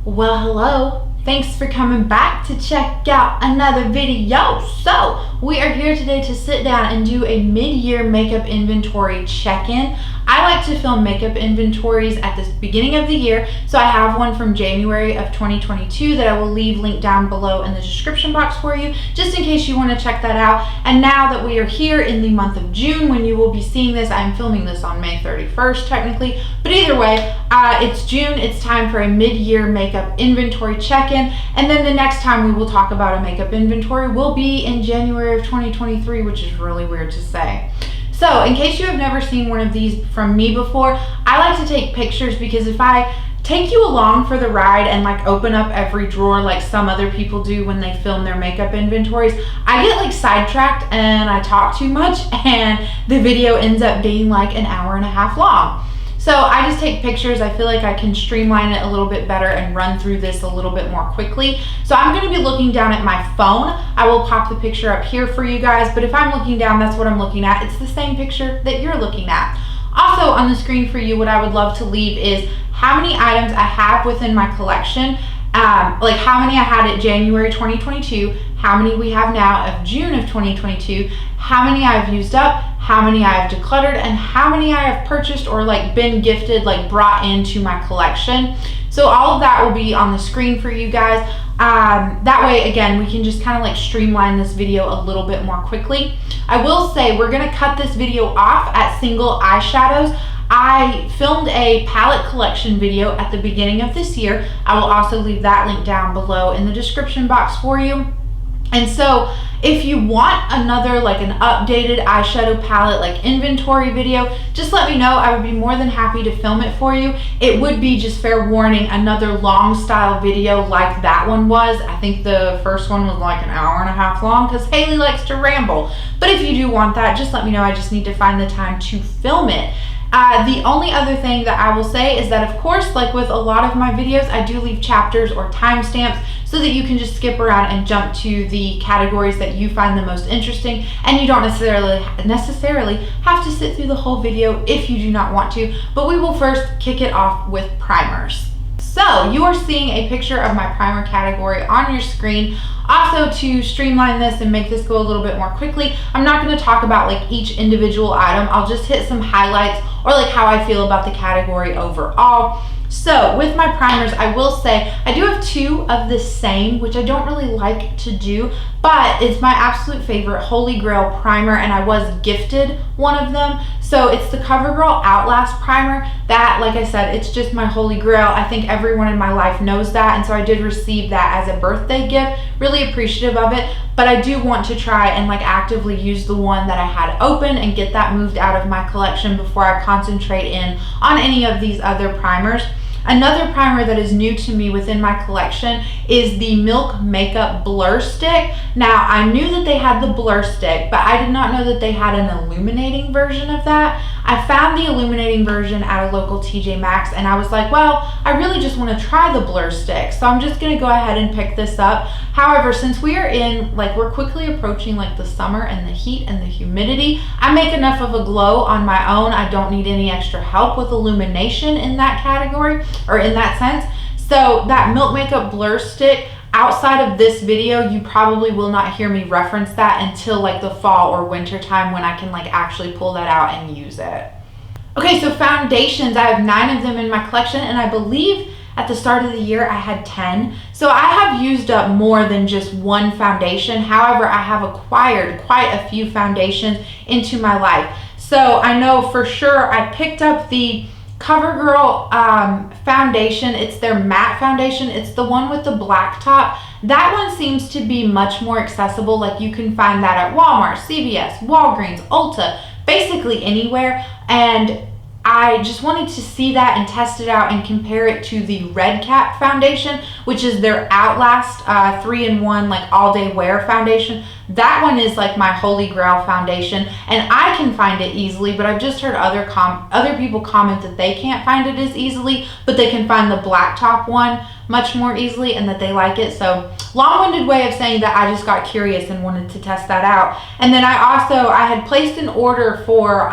Well, hello. Thanks for coming back to check out another video. So, we are here today to sit down and do a mid-year makeup inventory check-in. I like to film makeup inventories at the beginning of the year, so I have one from January of 2022 that I will leave linked down below in the description box for you, just in case you want to check that out. And now that we are here in the month of June, when you will be seeing this, I'm filming this on May 31st technically, but either way, it's June, it's time for a mid-year makeup inventory check-in, and then the next time we will talk about a makeup inventory will be in January of 2023, which is really weird to say. So, in case you have never seen one of these from me before, I like to take pictures because if I take you along for the ride and like open up every drawer like some other people do when they film their makeup inventories, I get like sidetracked and I talk too much and the video ends up being like an hour and a half long. So I just take pictures. I feel like I can streamline it a little bit better and run through this a little bit more quickly. So I'm going to be looking down at my phone. I will pop the picture up here for you guys, but if I'm looking down, that's what I'm looking at. It's the same picture that you're looking at. Also on the screen for you, what I would love to leave is how many items I have within my collection, like how many I had at January 2022, how many we have now of June of 2022, how many I've used up, how many I have decluttered, and how many I have purchased or like been gifted, like brought into my collection. So all of that will be on the screen for you guys. That way, again, we can just kind of like streamline this video a little bit more quickly. I will say we're gonna cut this video off at single eyeshadows. I filmed a palette collection video at the beginning of this year. I will also leave that link down below in the description box for you. And so if you want another like an updated eyeshadow palette like inventory video, just let me know. I would be more than happy to film it for you. It would be, just fair warning, another long style video like that one was. I think the first one was like an hour and a half long because Haley likes to ramble. But if you do want that, just let me know. I just need to find the time to film it. The only other thing that I will say is that, of course, like with a lot of my videos, I do leave chapters or timestamps so that you can just skip around and jump to the categories that you find the most interesting, and you don't necessarily have to sit through the whole video if you do not want to. But we will first kick it off with primers. So you are seeing a picture of my primer category on your screen. Also, to streamline this and make this go a little bit more quickly, I'm not going to talk about like each individual item. I'll just hit some highlights or like how I feel about the category overall. So with my primers, I will say I do have two of the same, which I don't really like to do, but it's my absolute favorite Holy Grail primer, and I was gifted one of them. So it's the CoverGirl Outlast primer. That, like I said, it's just my Holy Grail. I think everyone in my life knows that, and so I did receive that as a birthday gift. Really appreciative of it, but I do want to try and like actively use the one that I had open and get that moved out of my collection before I concentrate in on any of these other primers. Another primer that is new to me within my collection is the Milk Makeup Blur Stick. Now, I knew that they had the blur stick, but I did not know that they had an illuminating version of that. I found the illuminating version at a local TJ Maxx, and I was like, well, I really just want to try the blur stick, so I'm just going to go ahead and pick this up. However, since we are in, like, we're quickly approaching like the summer and the heat and the humidity, I make enough of a glow on my own. I don't need any extra help with illumination in that category, or in that sense. So that Milk Makeup Blur Stick, outside of this video, you probably will not hear me reference that until like the fall or winter time when I can like actually pull that out and use it. Okay, so foundations, I have 9 of them in my collection, and I believe at the start of the year I had 10. So I have used up more than just one foundation. However, I have acquired quite a few foundations into my life. So I know for sure I picked up the CoverGirl foundation. It's their matte foundation. It's the one with the black top. That one seems to be much more accessible. Like you can find that at Walmart, CVS, Walgreens, Ulta, basically anywhere. And I just wanted to see that and test it out and compare it to the Red Cap foundation, which is their Outlast 3-in-1 like all day wear foundation. That one is like my Holy Grail foundation, and I can find it easily, but I've just heard other people comment that they can't find it as easily, but they can find the black top one much more easily and that they like it. So long-winded way of saying that I just got curious and wanted to test that out. And then I had placed an order for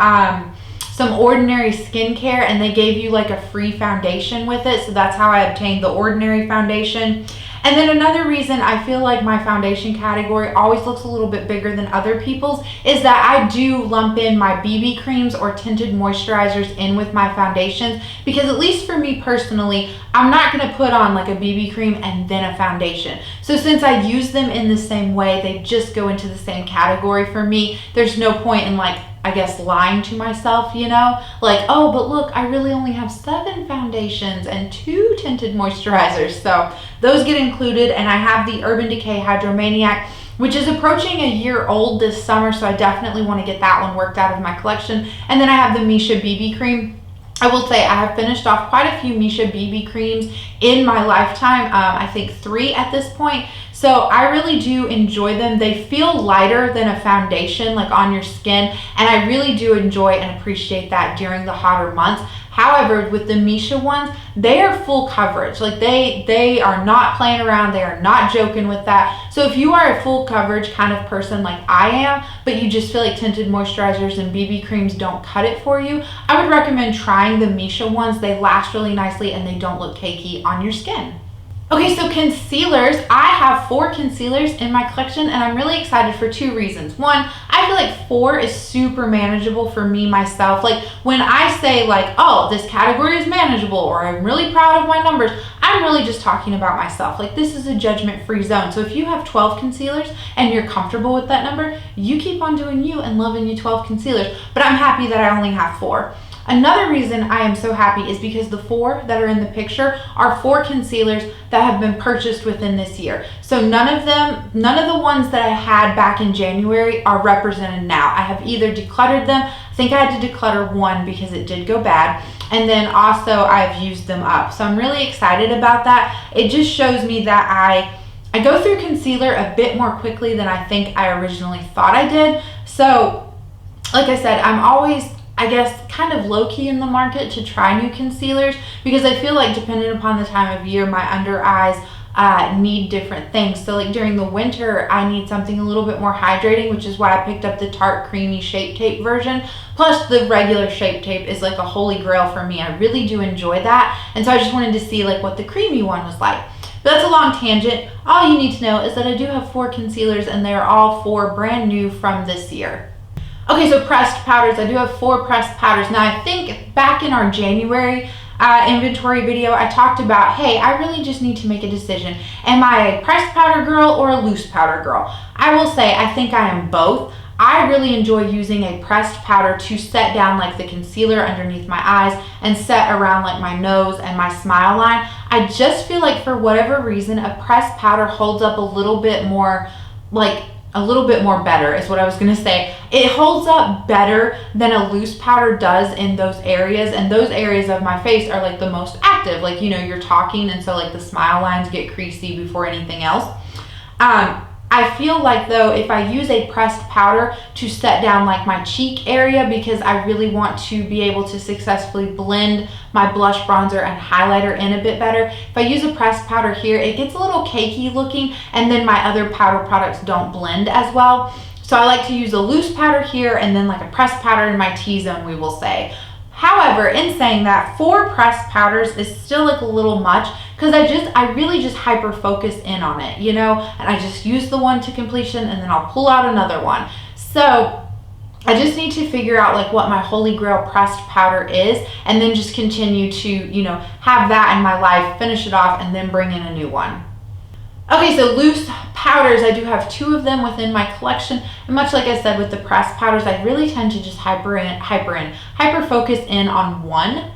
some Ordinary skincare, and they gave you like a free foundation with it. So that's how I obtained the Ordinary foundation. And then another reason I feel like my foundation category always looks a little bit bigger than other people's is that I do lump in my BB creams or tinted moisturizers in with my foundations, because at least for me personally, I'm not going to put on like a BB cream and then a foundation. So since I use them in the same way, they just go into the same category for me. There's no point in like, I guess, lying to myself, you know, like, oh, but look, I really only have 7 foundations and 2 tinted moisturizers. So those get included. And I have the Urban Decay Hydromaniac, which is approaching a year old this summer. So I definitely want to get that one worked out of my collection. And then I have the Misha BB cream. I will say I have finished off quite a few Misha BB creams in my lifetime. I think 3 at this point. So I really do enjoy them. They feel lighter than a foundation like on your skin, and I really do enjoy and appreciate that during the hotter months. However, with the Misha ones, they are full coverage. Like they are not playing around. They are not joking with that. So if you are a full coverage kind of person like I am, but you just feel like tinted moisturizers and BB creams don't cut it for you, I would recommend trying the Misha ones. They last really nicely and they don't look cakey on your skin. Okay, so concealers. I have 4 concealers in my collection, and I'm really excited for 2 reasons. One, I feel like 4 is super manageable for me myself. Like when I say like, oh, this category is manageable, or I'm really proud of my numbers, I'm really just talking about myself. Like this is a judgment-free zone. So if you have 12 concealers and you're comfortable with that number, you keep on doing you and loving your 12 concealers. But I'm happy that I only have 4. Another reason I am so happy is because the 4 that are in the picture are 4 concealers that have been purchased within this year. So none of the ones that I had back in January are represented now. I have either decluttered them. I think I had to declutter 1 because it did go bad. And then also I've used them up. So I'm really excited about that. It just shows me that I go through concealer a bit more quickly than I think I originally thought I did. So like I said, I'm always, I guess, kind of low-key in the market to try new concealers, because I feel like depending upon the time of year, my under eyes need different things. So like during the winter, I need something a little bit more hydrating, which is why I picked up the Tarte Creamy Shape Tape version. Plus the regular Shape Tape is like a holy grail for me. I really do enjoy that. And so I just wanted to see like what the creamy one was like. But that's a long tangent. All you need to know is that I do have 4 concealers, and they're all 4 brand new from this year. Okay, so pressed powders. I do have 4 pressed powders. Now, I think back in our January inventory video, I talked about, hey, I really just need to make a decision. Am I a pressed powder girl or a loose powder girl? I will say I think I am both. I really enjoy using a pressed powder to set down like the concealer underneath my eyes and set around like my nose and my smile line. I just feel like for whatever reason, a pressed powder holds up a little bit more, better is what I was gonna say. It holds up better than a loose powder does in those areas, and those areas of my face are like the most active. Like, you know, you're talking, and so like the smile lines get creasy before anything else. I feel like though, if I use a pressed powder to set down like my cheek area, because I really want to be able to successfully blend my blush, bronzer, and highlighter in a bit better, if I use a pressed powder here, it gets a little cakey looking, and then my other powder products don't blend as well. So I like to use a loose powder here and then like a pressed powder in my T-zone, we will say. However, in saying that, 4 pressed powders is still like a little much, because I really just hyper focus in on it, you know, and I just use the one to completion and then I'll pull out another one. So I just need to figure out like what my holy grail pressed powder is, and then just continue to, you know, have that in my life, finish it off, and then bring in a new one. Okay, so loose powders, I do have 2 of them within my collection. And much like I said with the pressed powders, I really tend to just hyper focus in on one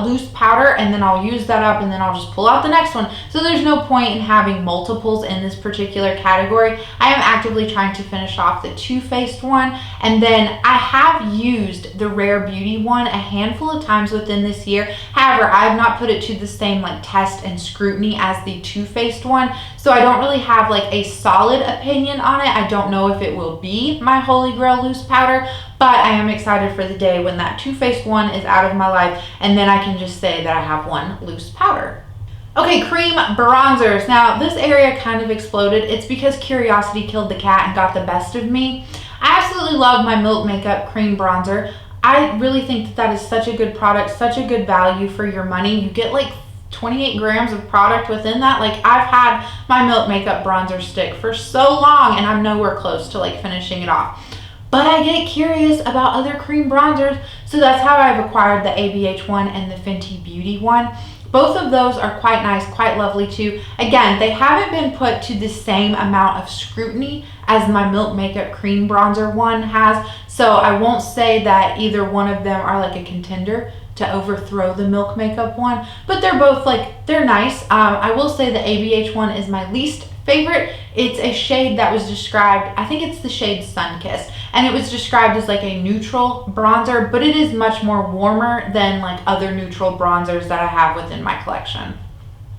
loose powder, and then I'll use that up, and then I'll just pull out the next one. So there's no point in having multiples in this particular category. I am actively trying to finish off the Too Faced one, and then I have used the Rare Beauty one a handful of times within this year. However, I have not put it to the same like test and scrutiny as the Too Faced one, so I don't really have like a solid opinion on it. I don't know if it will be my holy grail loose powder, but I am excited for the day when that Too Faced one is out of my life, and then I can just say that I have one loose powder. Okay, cream bronzers. Now, this area kind of exploded. It's because curiosity killed the cat and got the best of me. I absolutely love my Milk Makeup cream bronzer. I really think that that is such a good product, such a good value for your money. You get like 28 grams of product within that. Like, I've had my Milk Makeup bronzer stick for so long and I'm nowhere close to like finishing it off. But I get curious about other cream bronzers, so that's how I've acquired the ABH one and the Fenty Beauty one. Both of those are quite nice, quite lovely too. Again, they haven't been put to the same amount of scrutiny as my Milk Makeup cream bronzer one has, so I won't say that either one of them are like a contender to overthrow the Milk Makeup one, but they're both like, they're nice. I will say the ABH one is my least favorite. It's a shade that was described, I think it's the shade Sunkissed, and it was described as like a neutral bronzer, but it is much more warmer than like other neutral bronzers that I have within my collection.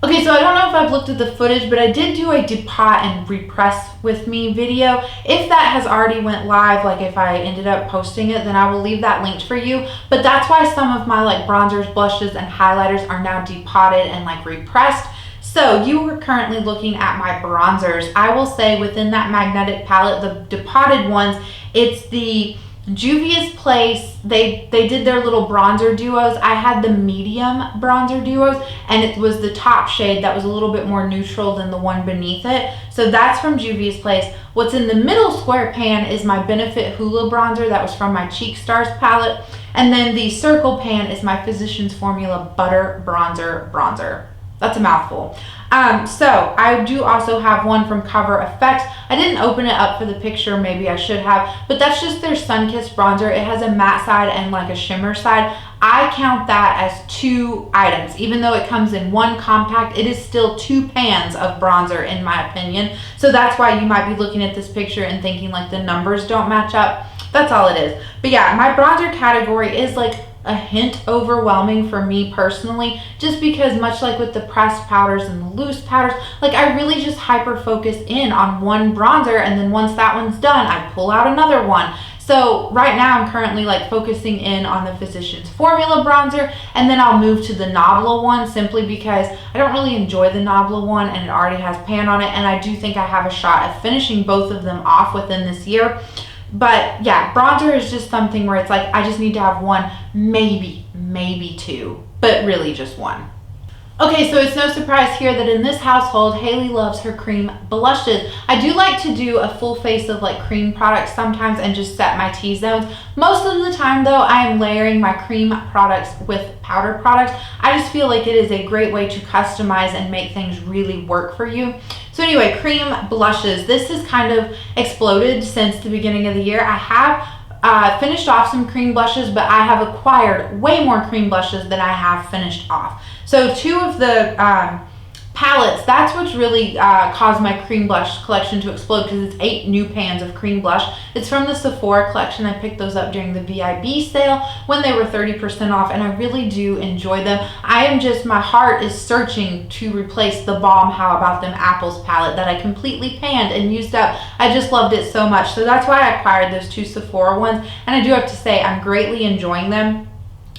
Okay, so I don't know if I've looked at the footage, but I did do a depot and repress with me video. If that has already went live, like if I ended up posting it, then I will leave that linked for you. But that's why some of my like bronzers, blushes, and highlighters are now depotted and like repressed. So you are currently looking at my bronzers. I will say within that magnetic palette, the depotted ones, it's the Juvia's Place. They did their little bronzer duos. I had the medium bronzer duos, and it was the top shade that was a little bit more neutral than the one beneath it. So that's from Juvia's Place. What's in the middle square pan is my Benefit Hoola bronzer that was from my Cheek Stars palette. And then the circle pan is my Physicians Formula Butter Bronzer. That's a mouthful. So I do also have one from Cover FX. I didn't open it up for the picture, maybe I should have, but that's just their Sunkissed bronzer. It has a matte side and like a shimmer side. I count that as 2 items. Even though it comes in one compact, it is still 2 pans of bronzer in my opinion. So that's why you might be looking at this picture and thinking like the numbers don't match up. That's all it is. But yeah, my bronzer category is like a hint overwhelming for me personally, just because much like with the pressed powders and the loose powders, like I really just hyper focus in on one bronzer, and then once that one's done, I pull out another one. So right now I'm currently like focusing in on the Physicians Formula bronzer, and then I'll move to the Nabla one simply because I don't really enjoy the Nabla one and it already has pan on it, and I do think I have a shot at finishing both of them off within this year. But yeah, bronzer is just something where it's like I just need to have one, maybe 2, but really just one. Okay, so it's no surprise here that in this household, Haley loves her cream blushes. I do like to do a full face of like cream products sometimes and just set my T-zones. Most of the time though, I am layering my cream products with powder products. I just feel like it is a great way to customize and make things really work for you. So anyway, cream blushes. This has kind of exploded since the beginning of the year. I have finished off some cream blushes, but I have acquired way more cream blushes than I have finished off. So 2 of the palettes, that's what's really caused my cream blush collection to explode, because it's 8 new pans of cream blush. It's from the Sephora collection. I picked those up during the VIB sale when they were 30% off, and I really do enjoy them. My heart is searching to replace the Balm How About Them Apples palette that I completely panned and used up. I just loved it so much. So that's why I acquired those 2 Sephora ones, and I do have to say I'm greatly enjoying them.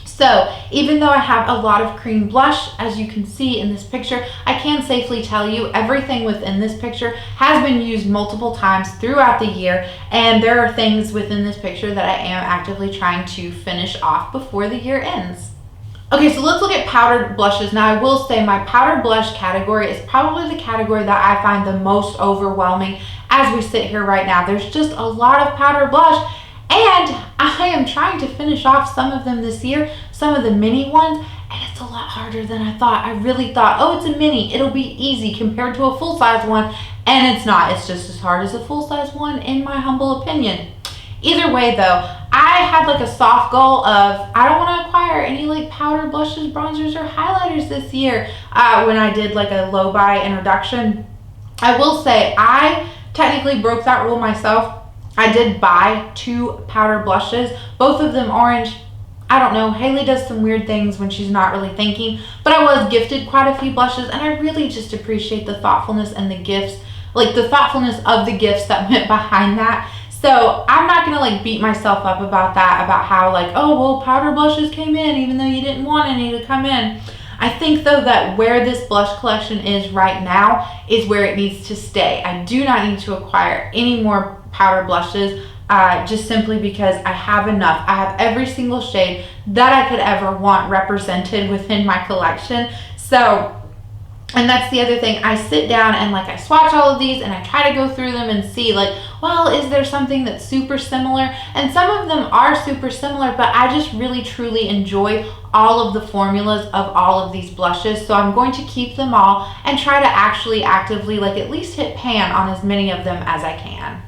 So even though I have a lot of cream blush, as you can see in this picture, I can safely tell you everything within this picture has been used multiple times throughout the year, and there are things within this picture that I am actively trying to finish off before the year ends. Okay, so let's look at powdered blushes. Now I will say my powdered blush category is probably the category that I find the most overwhelming as we sit here right now. There's just a lot of powdered blush, and I am trying to finish off some of them this year, some of the mini ones, and it's a lot harder than I thought. I really thought, oh, it's a mini, it'll be easy compared to a full-size one, and it's not. It's just as hard as a full-size one in my humble opinion. Either way though, I had like a soft goal of I don't want to acquire any like powder blushes, bronzers, or highlighters this year when I did like a low buy introduction. I will say I technically broke that rule myself. I did buy 2 powder blushes, both of them orange. I don't know, Haley does some weird things when she's not really thinking, but I was gifted quite a few blushes, and I really just appreciate the thoughtfulness and the gifts, like the thoughtfulness of the gifts that went behind that. So I'm not gonna like beat myself up about that, about how like, oh, well, powder blushes came in even though you didn't want any to come in. I think though that where this blush collection is right now is where it needs to stay. I do not need to acquire any more powder blushes. just simply because I have enough. I have every single shade that I could ever want represented within my collection. So, and that's the other thing, I sit down and like I swatch all of these and I try to go through them and see like, well, is there something that's super similar? And some of them are super similar, but I just really truly enjoy all of the formulas of all of these blushes. So I'm going to keep them all and try to actually actively like at least hit pan on as many of them as I can.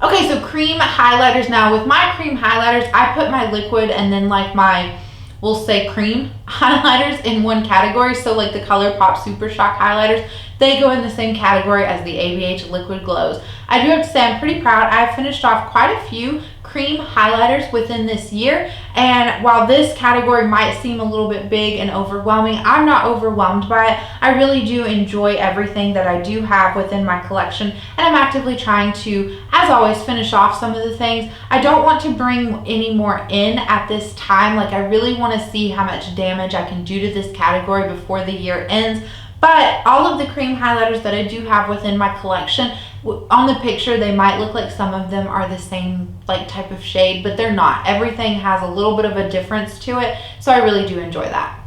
Okay, so cream highlighters now. With my cream highlighters, I put my liquid and then like my, we'll say cream highlighters in one category. So like the ColourPop Super Shock highlighters, they go in the same category as the ABH Liquid Glows. I do have to say I'm pretty proud. I've finished off quite a few cream highlighters within this year, and while this category might seem a little bit big and overwhelming, I'm not overwhelmed by it. I really do enjoy everything that I do have within my collection, and I'm actively trying to, as always, finish off some of the things. I don't want to bring any more in at this time. Like, I really want to see how much damage I can do to this category before the year ends. But all of the cream highlighters that I do have within my collection, on the picture they might look like some of them are the same like type of shade, but they're not. Everything has a little bit of a difference to it, so I really do enjoy that.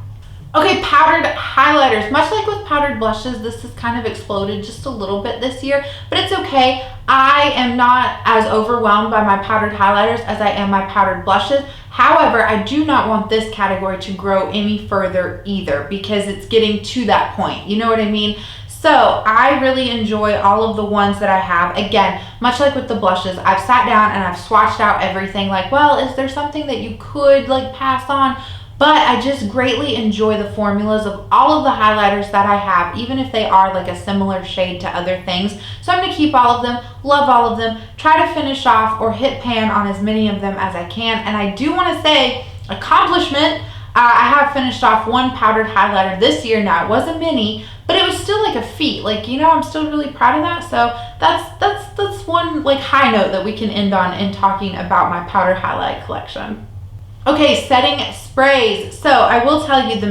Okay, powdered highlighters. Much like with powdered blushes, this has kind of exploded just a little bit this year, but it's okay. I am not as overwhelmed by my powdered highlighters as I am my powdered blushes. However, I do not want this category to grow any further either, because it's getting to that point. You know what I mean? So I really enjoy all of the ones that I have. Again, much like with the blushes, I've sat down and I've swatched out everything like, well, is there something that you could like pass on? But I just greatly enjoy the formulas of all of the highlighters that I have, even if they are like a similar shade to other things. So I'm going to keep all of them, love all of them, try to finish off or hit pan on as many of them as I can. And I do want to say, accomplishment, I have finished off one powdered highlighter this year. Now, it was a mini, but it was still like a feat. Like, you know, I'm still really proud of that. So that's one like high note that we can end on in talking about my powder highlight collection. Okay, setting sprays. So I will tell you the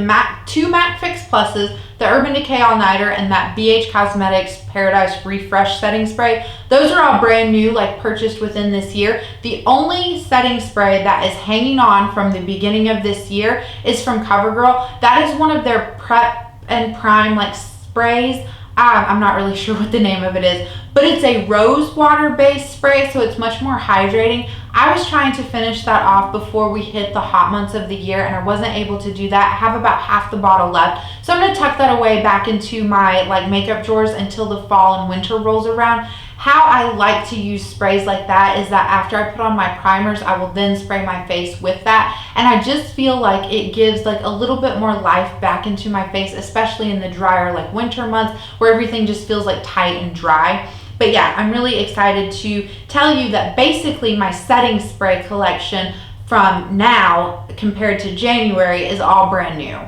two MAC Fix Pluses, the Urban Decay All Nighter, and that BH Cosmetics Paradise Refresh setting spray. Those are all brand new, like purchased within this year. The only setting spray that is hanging on from the beginning of this year is from CoverGirl. That is one of their prep and prime like sprays. I'm not really sure what the name of it is, but it's a rose water based spray, so it's much more hydrating. I was trying to finish that off before we hit the hot months of the year, and I wasn't able to do that. I have about half the bottle left, so I'm going to tuck that away back into my like makeup drawers until the fall and winter rolls around. How I like to use sprays like that is that after I put on my primers, I will then spray my face with that, and I just feel like it gives like a little bit more life back into my face, especially in the drier like winter months where everything just feels like tight and dry. But yeah, I'm really excited to tell you that basically my setting spray collection from now compared to January is all brand new.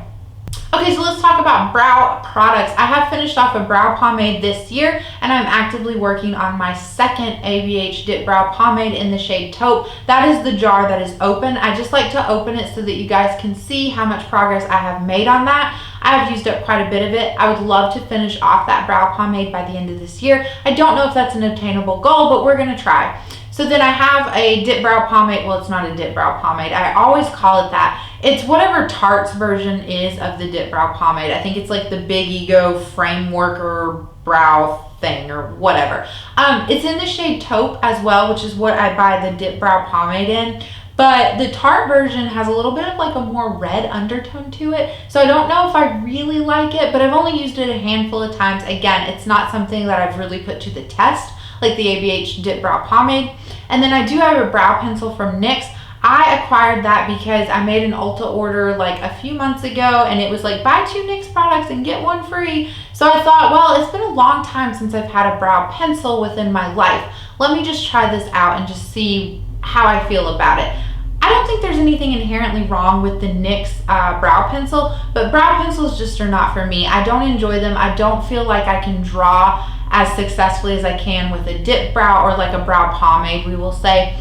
Okay, so let's talk about brow products. I have finished off a brow pomade this year, and I'm actively working on my second ABH Dip Brow Pomade in the shade Taupe. That is the jar that is open. I just like to open it so that you guys can see how much progress I have made on that. I have used up quite a bit of it. I would love to finish off that brow pomade by the end of this year. I don't know if that's an obtainable goal, but we're gonna try. So then I have a dip brow pomade. Well, it's not a dip brow pomade. I always call it that. It's whatever Tarte's version is of the dip brow pomade. I think it's like the Big Ego framework or brow thing or whatever. It's in the shade Taupe as well, which is what I buy the dip brow pomade in. But the Tarte version has a little bit of like a more red undertone to it. So I don't know if I really like it, but I've only used it a handful of times. Again, it's not something that I've really put to the test, like the ABH Dip Brow Pomade. And then I do have a brow pencil from NYX. I acquired that because I made an Ulta order like a few months ago, and it was like buy 2 NYX products and get 1 free. So I thought, well, it's been a long time since I've had a brow pencil within my life. Let me just try this out and just see how I feel about it. I don't think there's anything inherently wrong with the NYX brow pencil, but brow pencils just are not for me. I don't enjoy them. I don't feel like I can draw as successfully as I can with a dip brow or like a brow pomade, we will say.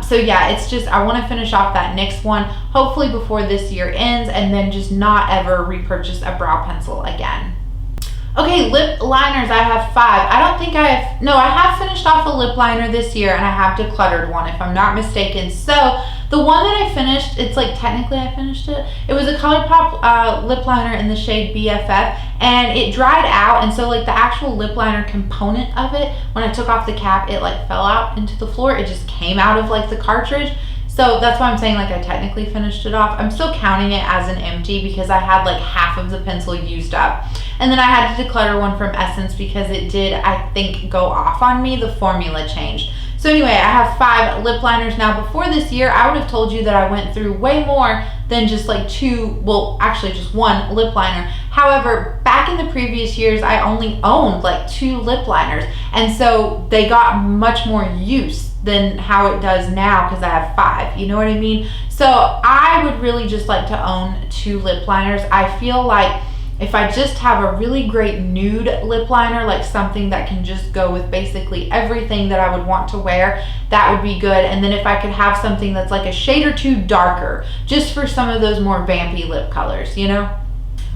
So yeah, it's just, I want to finish off that NYX one, hopefully before this year ends, and then just not ever repurchase a brow pencil again. Okay, lip liners, I have 5. I don't think I have, no, I have finished off a lip liner this year, and I have decluttered one if I'm not mistaken. So the one that I finished, it's like technically I finished it. It was a ColourPop lip liner in the shade BFF, and it dried out, and so like the actual lip liner component of it, when I took off the cap, it like fell out into the floor. It just came out of like the cartridge. So that's why I'm saying like I technically finished it off. I'm still counting it as an empty because I had like half of the pencil used up. And then I had to declutter one from Essence because it did, I think, go off on me. The formula changed. So anyway, I have 5 lip liners now. Before this year, I would have told you that I went through way more than just like 2, well, actually just 1 lip liner. However, back in the previous years, I only owned like 2 lip liners. And so they got much more use than how it does now because I have 5, you know what I mean? So I would really just like to own 2 lip liners. I feel like if I just have a really great nude lip liner, like something that can just go with basically everything that I would want to wear, that would be good. And then if I could have something that's like a shade or 2 darker, just for some of those more vampy lip colors, you know?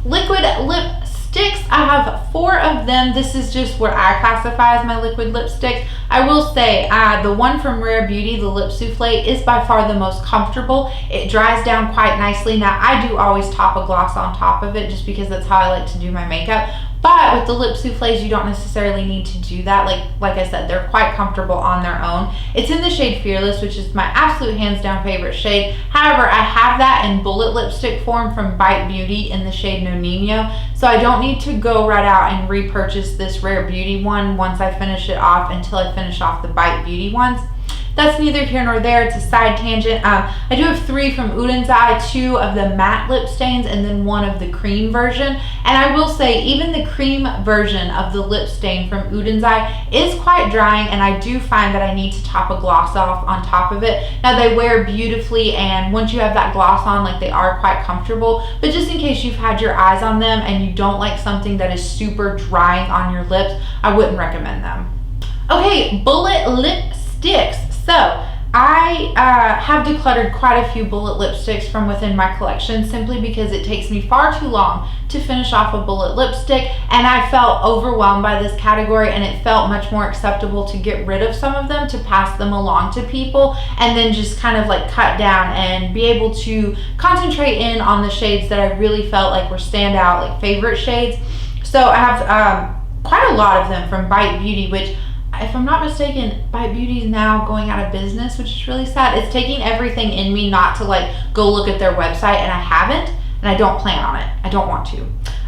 Liquid lipsticks, I have 4 of them. This is just what I classify as my liquid lipsticks. I will say the one from Rare Beauty, the Lip Souffle, is by far the most comfortable. It dries down quite nicely. Now, I do always top a gloss on top of it just because that's how I like to do my makeup. But with the Lip Souffles, you don't necessarily need to do that. Like I said, they're quite comfortable on their own. It's in the shade Fearless, which is my absolute hands down favorite shade. However, I have that in bullet lipstick form from Bite Beauty in the shade No Nino. So I don't need to go right out and repurchase this Rare Beauty one once I finish it off until I finish off the Bite Beauty ones. That's neither here nor there. It's a side tangent. I do have 3 from Udenzai, 2 of the matte lip stains, and then 1 of the cream version. And I will say, even the cream version of the lip stain from Udenzai is quite drying, and I do find that I need to top a gloss off on top of it. Now, they wear beautifully, and once you have that gloss on, like, they are quite comfortable. But just in case you've had your eyes on them and you don't like something that is super drying on your lips, I wouldn't recommend them. Okay, bullet lipsticks. So I have decluttered quite a few bullet lipsticks from within my collection simply because it takes me far too long to finish off a bullet lipstick, and I felt overwhelmed by this category, and it felt much more acceptable to get rid of some of them, to pass them along to people, and then just kind of like cut down and be able to concentrate in on the shades that I really felt like were standout, like favorite shades. So I have quite a lot of them from Bite Beauty, which, if I'm not mistaken, Bite Beauty is now going out of business, which is really sad. It's taking everything in me not to like go look at their website, and I haven't, and I don't plan on it. I don't want to.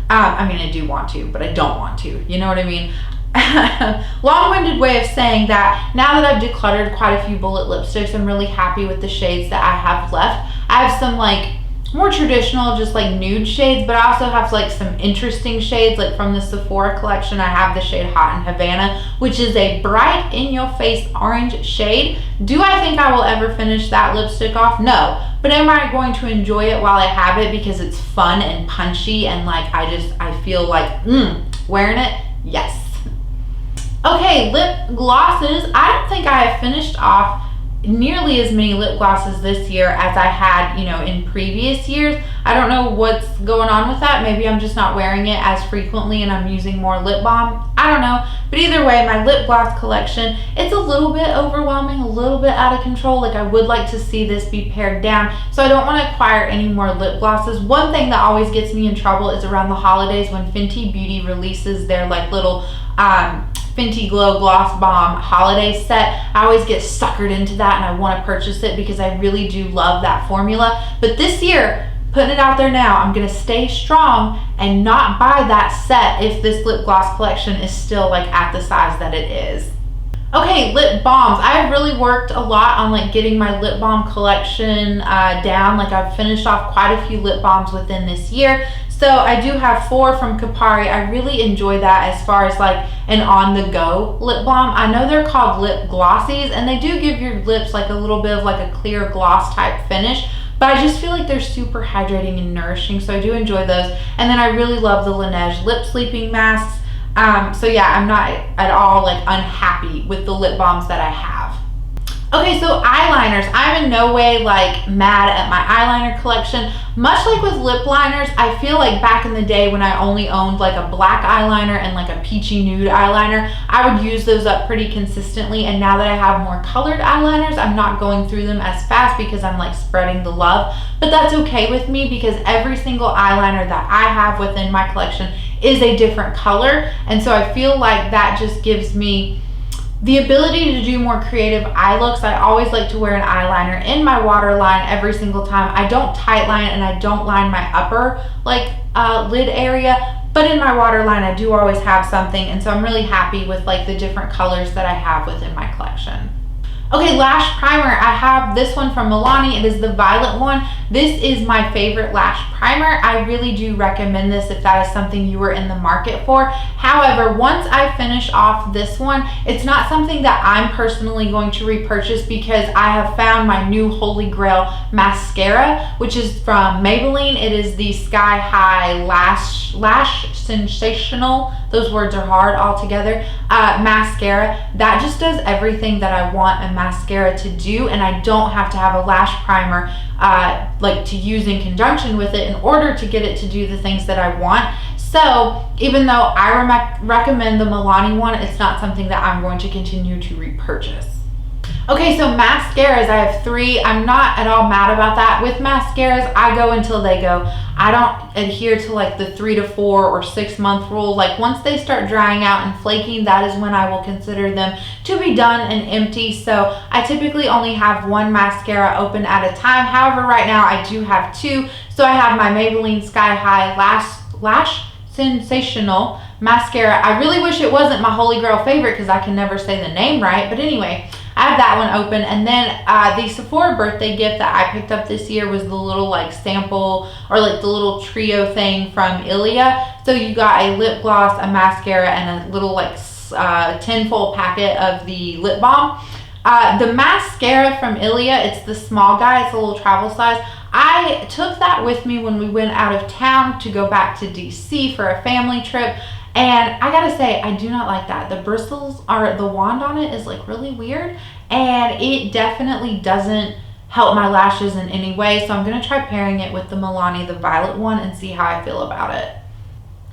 I mean, I do want to, but I don't want to. You know what I mean? Long-winded way of saying that now that I've decluttered quite a few bullet lipsticks, I'm really happy with the shades that I have left. I have some like more traditional, just like nude shades, but I also have like some interesting shades, like from the Sephora collection. I have the shade Hot in Havana, which is a bright in your face orange shade. Do I think I will ever finish that lipstick off? No. But am I going to enjoy it while I have it because it's fun and punchy and like I feel like wearing it? Yes. Okay, lip glosses. I don't think I have finished off nearly as many lip glosses this year as I had, you know, in previous years. I don't know what's going on with that. Maybe I'm just not wearing it as frequently and I'm using more lip balm. I don't know. But either way, my lip gloss collection, it's a little bit overwhelming, a little bit out of control. Like, I would like to see this be pared down. So I don't want to acquire any more lip glosses. One thing that always gets me in trouble is around the holidays when Fenty Beauty releases their like little Fenty Glow Gloss Bomb holiday set. I always get suckered into that and I want to purchase it because I really do love that formula. But this year, putting it out there now, I'm going to stay strong and not buy that set if this lip gloss collection is still like at the size that it is. Okay, lip balms. I've really worked a lot on like getting my lip balm collection down. Like, I've finished off quite a few lip balms within this year. So I do have 4 from Kapari. I really enjoy that as far as like an on-the-go lip balm. I know they're called Lipglosses, and they do give your lips like a little bit of like a clear gloss type finish, but I just feel like they're super hydrating and nourishing, so I do enjoy those. And then I really love the Laneige lip sleeping masks. So yeah, I'm not at all like unhappy with the lip balms that I have. Okay, so eyeliners. I'm in no way like mad at my eyeliner collection. Much like with lip liners, I feel like back in the day when I only owned like a black eyeliner and like a peachy nude eyeliner, I would use those up pretty consistently. And now that I have more colored eyeliners, I'm not going through them as fast because I'm like spreading the love. But that's okay with me because every single eyeliner that I have within my collection is a different color. And so I feel like that just gives me the ability to do more creative eye looks. I always like to wear an eyeliner in my waterline every single time. I don't tight line and I don't line my upper like lid area, but in my waterline I do always have something, and so I'm really happy with like the different colors that I have within my collection. Okay, lash primer. I have this one from Milani. It is the violet one. This is my favorite lash primer. I really do recommend this if that is something you are in the market for. However, once I finish off this one, it's not something that I'm personally going to repurchase because I have found my new holy grail mascara, which is from Maybelline. It is the Sky High Lash Sensational, those words are hard altogether, mascara. That just does everything that I want a mascara to do, and I don't have to have a lash primer like to use in conjunction with it in order to get it to do the things that I want. So even though I recommend the Milani one, it's not something that I'm going to continue to repurchase. Okay, so mascaras, I have 3. I'm not at all mad about that. With mascaras, I go until they go. I don't adhere to like the 3 to 4 or 6 month rule. Like once they start drying out and flaking, that is when I will consider them to be done and empty. So I typically only have 1 mascara open at a time. However, right now I do have 2. So I have my Maybelline Sky High Lash Sensational mascara. I really wish it wasn't my holy grail favorite because I can never say the name right. But anyway, I have that one open. And then the Sephora birthday gift that I picked up this year was the little like sample or like the little trio thing from Ilia. So you got a lip gloss, a mascara, and a little like 10-fold packet of the lip balm. The mascara from Ilia, it's the small guy, it's a little travel size. I took that with me when we went out of town to go back to DC for a family trip. And I gotta say, I do not like that. The bristles are, the wand on it is like really weird, and it definitely doesn't help my lashes in any way. So I'm gonna try pairing it with the Milani, the violet one, and see how I feel about it.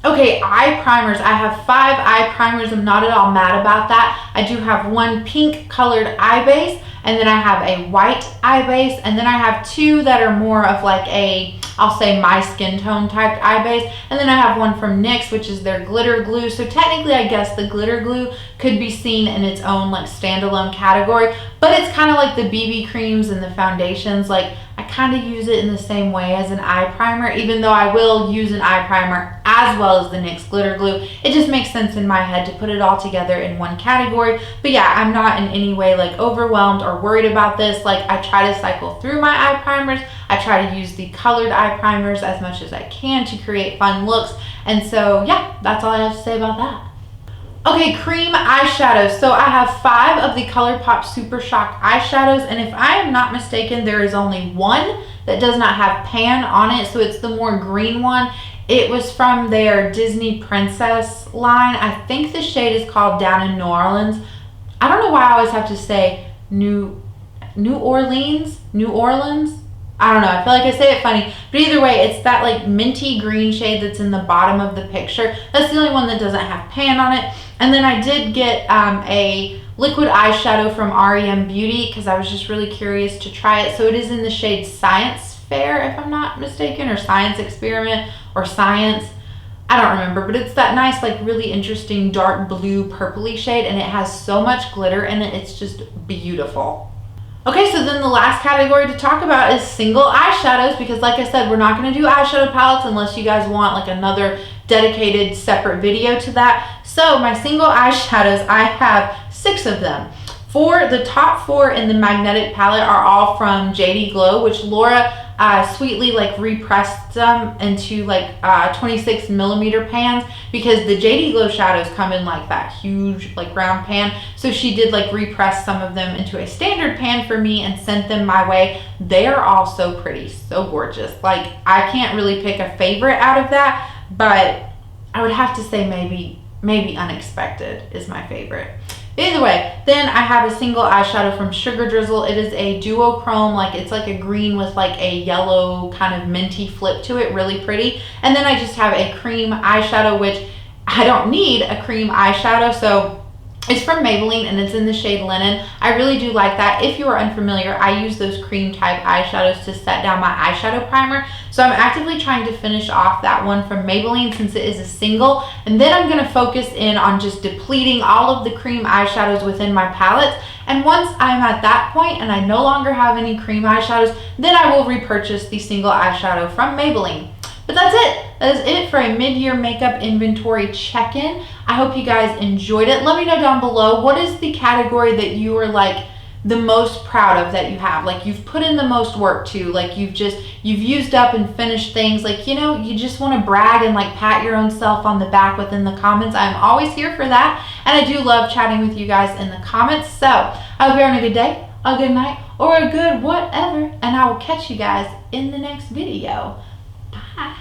Okay, eye primers. I have 5 eye primers. I'm not at all mad about that. I do have 1 pink colored eye base, and then I have a white eye base, and then I have 2 that are more of like a, I'll say my skin tone type eye base, and then I have 1 from NYX, which is their glitter glue. So technically I guess the glitter glue could be seen in its own like standalone category, but it's kind of like the BB creams and the foundations. Like I kind of use it in the same way as an eye primer, even though I will use an eye primer as well as the NYX glitter glue. It just makes sense in my head to put it all together in one category. But yeah, I'm not in any way like overwhelmed or worried about this. Like I try to cycle through my eye primers. I try to use the colored eye primers as much as I can to create fun looks. And so yeah, that's all I have to say about that. Okay, cream eyeshadows. So I have 5 of the ColourPop Super Shock eyeshadows, and if I am not mistaken, there is only 1 that does not have pan on it, so it's the more green one. It was from their Disney Princess line. I think the shade is called Down in New Orleans. I don't know why I always have to say New Orleans? I don't know, I feel like I say it funny, but either way, it's that like minty green shade that's in the bottom of the picture. That's the only one that doesn't have pan on it. And then I did get a liquid eyeshadow from REM Beauty because I was just really curious to try it. So it is in the shade Science Fair, if I'm not mistaken, or Science Experiment, or Science. I don't remember, but it's that nice, like really interesting dark blue purpley shade, and it has so much glitter in it. It's just beautiful. Okay, so then the last category to talk about is single eyeshadows, because like I said, we're not going to do eyeshadow palettes unless you guys want like another dedicated separate video to that. So my single eyeshadows, I have 6 of them. The top 4 in the magnetic palette are all from JD Glow, which Laura sweetly like repressed them into like 26mm pans, because the JD Glow shadows come in like that huge like round pan. So she did like repress some of them into a standard pan for me and sent them my way. They are all so pretty, so gorgeous. Like I can't really pick a favorite out of that, but I would have to say maybe Unexpected is my favorite. Either way, then I have a single eyeshadow from Sugar Drizzle. It is a duochrome, like it's like a green with like a yellow kind of minty flip to it, really pretty. And then I just have a cream eyeshadow, which I don't need a cream eyeshadow, so it's from Maybelline and it's in the shade Linen. I really do like that. If you are unfamiliar, I use those cream type eyeshadows to set down my eyeshadow primer. So I'm actively trying to finish off that one from Maybelline since it is a single. And then I'm going to focus in on just depleting all of the cream eyeshadows within my palettes. And once I'm at that point and I no longer have any cream eyeshadows, then I will repurchase the single eyeshadow from Maybelline. But that's it. That is it for a mid-year makeup inventory check-in. I hope you guys enjoyed it. Let me know down below, what is the category that you are like the most proud of that you have? Like you've put in the most work to, like you've used up and finished things. Like, you know, you just want to brag and like pat your own self on the back within the comments. I'm always here for that. And I do love chatting with you guys in the comments. So I hope you're having a good day, a good night, or a good whatever. And I will catch you guys in the next video. Bye.